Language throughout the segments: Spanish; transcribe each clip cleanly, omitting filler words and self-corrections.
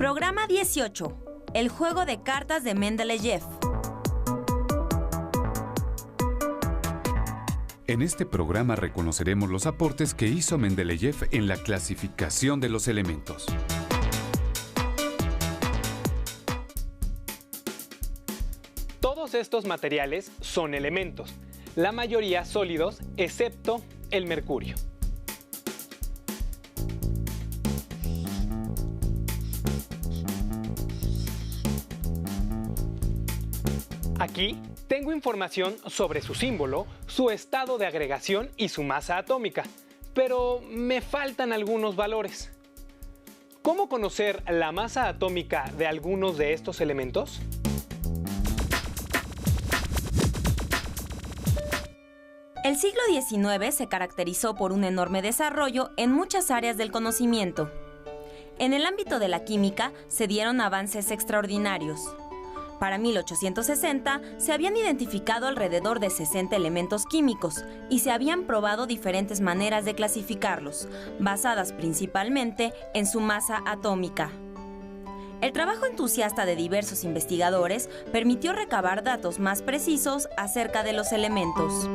Programa 18. El juego de cartas de Mendeleev. En este programa reconoceremos los aportes que hizo Mendeleev en la clasificación de los elementos. Todos estos materiales son elementos, la mayoría sólidos, excepto el mercurio. Aquí tengo información sobre su símbolo, su estado de agregación y su masa atómica, pero me faltan algunos valores. ¿Cómo conocer la masa atómica de algunos de estos elementos? El siglo XIX se caracterizó por un enorme desarrollo en muchas áreas del conocimiento. En el ámbito de la química se dieron avances extraordinarios. Para 1860 se habían identificado alrededor de 60 elementos químicos y se habían probado diferentes maneras de clasificarlos, basadas principalmente en su masa atómica. El trabajo entusiasta de diversos investigadores permitió recabar datos más precisos acerca de los elementos.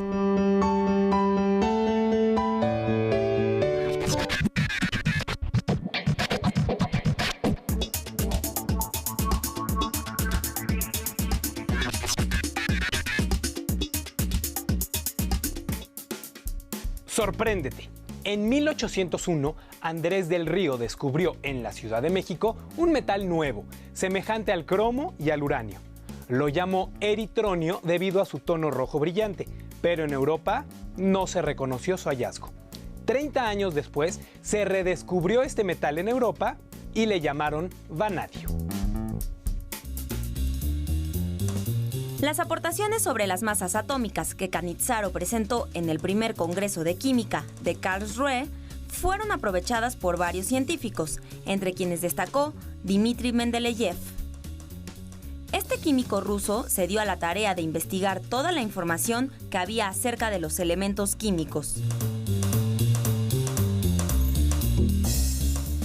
Sorpréndete. En 1801, Andrés del Río descubrió en la Ciudad de México un metal nuevo, semejante al cromo y al uranio. Lo llamó eritronio debido a su tono rojo brillante, pero en Europa no se reconoció su hallazgo. 30 años después, se redescubrió este metal en Europa y le llamaron vanadio. Las aportaciones sobre las masas atómicas que Cannizzaro presentó en el primer Congreso de Química de Karlsruhe fueron aprovechadas por varios científicos, entre quienes destacó Dmitri Mendeleev. Este químico ruso se dio a la tarea de investigar toda la información que había acerca de los elementos químicos.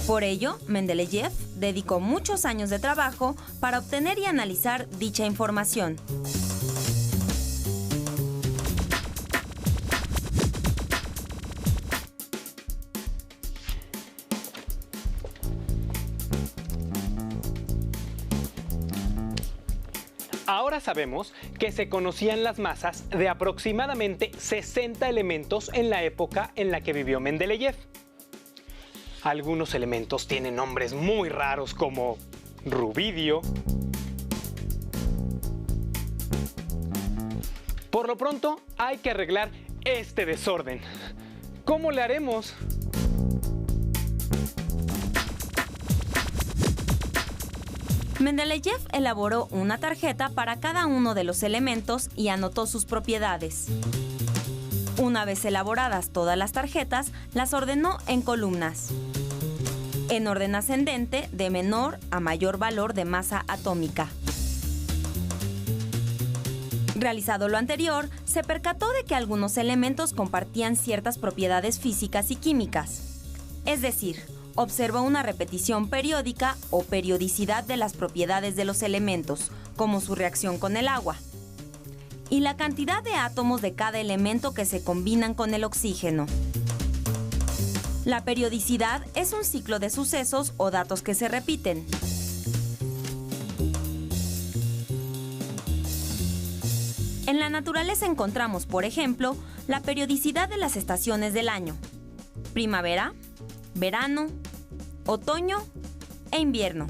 Por ello, Mendeleev dedicó muchos años de trabajo para obtener y analizar dicha información. Ahora sabemos que se conocían las masas de aproximadamente 60 elementos en la época en la que vivió Mendeleev. Algunos elementos tienen nombres muy raros como rubidio. Por lo pronto, hay que arreglar este desorden. ¿Cómo le haremos? Mendeleev elaboró una tarjeta para cada uno de los elementos y anotó sus propiedades. Una vez elaboradas todas las tarjetas, las ordenó en columnas, en orden ascendente de menor a mayor valor de masa atómica. Realizado lo anterior, se percató de que algunos elementos compartían ciertas propiedades físicas y químicas. Es decir, observó una repetición periódica o periodicidad de las propiedades de los elementos, como su reacción con el agua, y la cantidad de átomos de cada elemento que se combinan con el oxígeno. La periodicidad es un ciclo de sucesos o datos que se repiten. En la naturaleza encontramos, por ejemplo, la periodicidad de las estaciones del año: primavera, verano, otoño e invierno.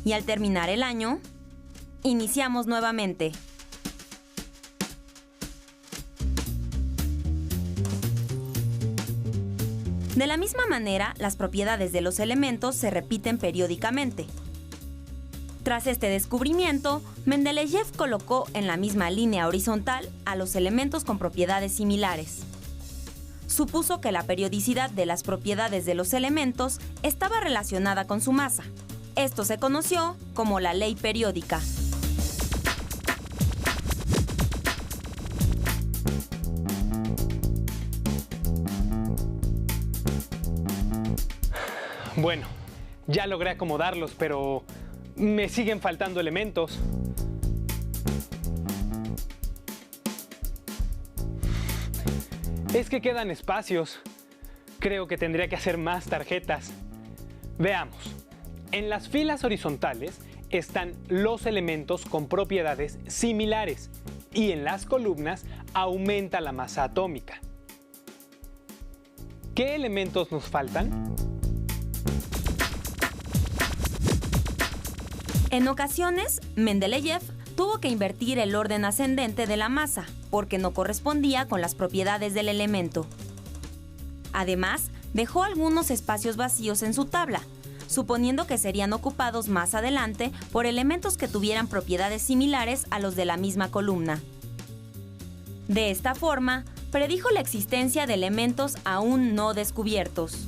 Y al terminar el año, iniciamos nuevamente. De la misma manera, las propiedades de los elementos se repiten periódicamente. Tras este descubrimiento, Mendeleev colocó en la misma línea horizontal a los elementos con propiedades similares. Supuso que la periodicidad de las propiedades de los elementos estaba relacionada con su masa. Esto se conoció como la ley periódica. Bueno, Ya logré acomodarlos, pero me siguen faltando elementos. Es que quedan espacios. Creo que tendría que hacer más tarjetas. Veamos. En las filas horizontales están los elementos con propiedades similares y en las columnas aumenta la masa atómica. ¿Qué elementos nos faltan? En ocasiones, Mendeleev tuvo que invertir el orden ascendente de la masa porque no correspondía con las propiedades del elemento. Además, dejó algunos espacios vacíos en su tabla, suponiendo que serían ocupados más adelante por elementos que tuvieran propiedades similares a los de la misma columna. De esta forma, predijo la existencia de elementos aún no descubiertos.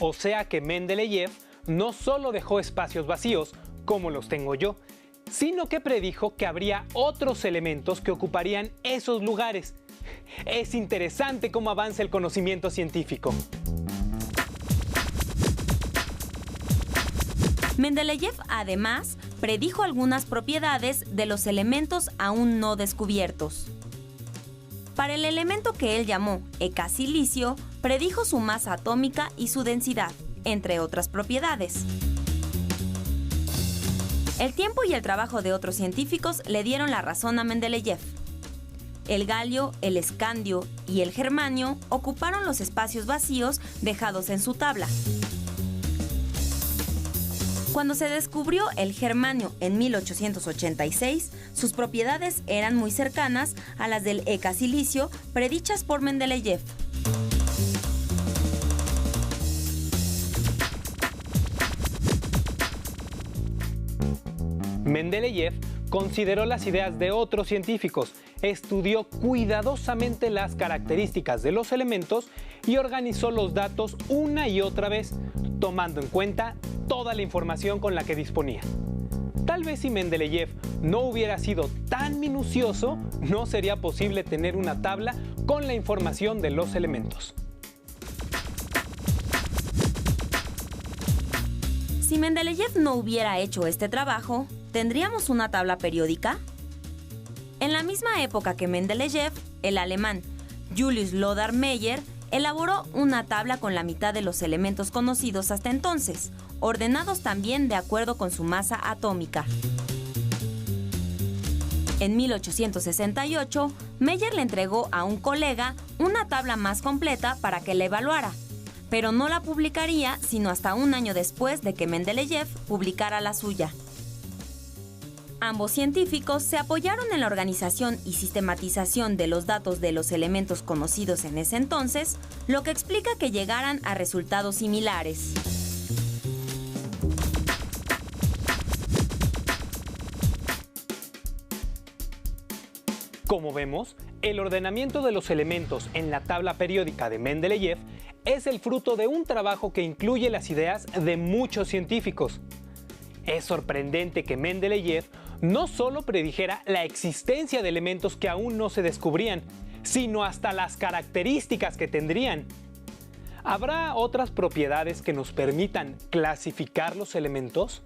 O sea que Mendeleev no solo dejó espacios vacíos, como los tengo yo, sino que predijo que habría otros elementos que ocuparían esos lugares. Es interesante cómo avanza el conocimiento científico. Mendeleev, además, predijo algunas propiedades de los elementos aún no descubiertos. Para el elemento que él llamó ecasilicio, predijo su masa atómica y su densidad, entre otras propiedades. El tiempo y el trabajo de otros científicos le dieron la razón a Mendeleev. El galio, el escandio y el germanio ocuparon los espacios vacíos dejados en su tabla. Cuando se descubrió el germanio en 1886, sus propiedades eran muy cercanas a las del ecasilicio predichas por Mendeleev. Mendeleev consideró las ideas de otros científicos, estudió cuidadosamente las características de los elementos y organizó los datos una y otra vez, tomando en cuenta toda la información con la que disponía. Tal vez si Mendeleev no hubiera sido tan minucioso, no sería posible tener una tabla con la información de los elementos. Si Mendeleev no hubiera hecho este trabajo, ¿tendríamos una tabla periódica? En la misma época que Mendeleev, el alemán Julius Lothar Meyer elaboró una tabla con la mitad de los elementos conocidos hasta entonces, ordenados también de acuerdo con su masa atómica. En 1868, Meyer le entregó a un colega una tabla más completa para que la evaluara, pero no la publicaría sino hasta un año después de que Mendeleev publicara la suya. Ambos científicos se apoyaron en la organización y sistematización de los datos de los elementos conocidos en ese entonces, lo que explica que llegaran a resultados similares. Como vemos, el ordenamiento de los elementos en la tabla periódica de Mendeleev es el fruto de un trabajo que incluye las ideas de muchos científicos. Es sorprendente que Mendeleev no solo predijera la existencia de elementos que aún no se descubrían, sino hasta las características que tendrían. ¿Habrá otras propiedades que nos permitan clasificar los elementos?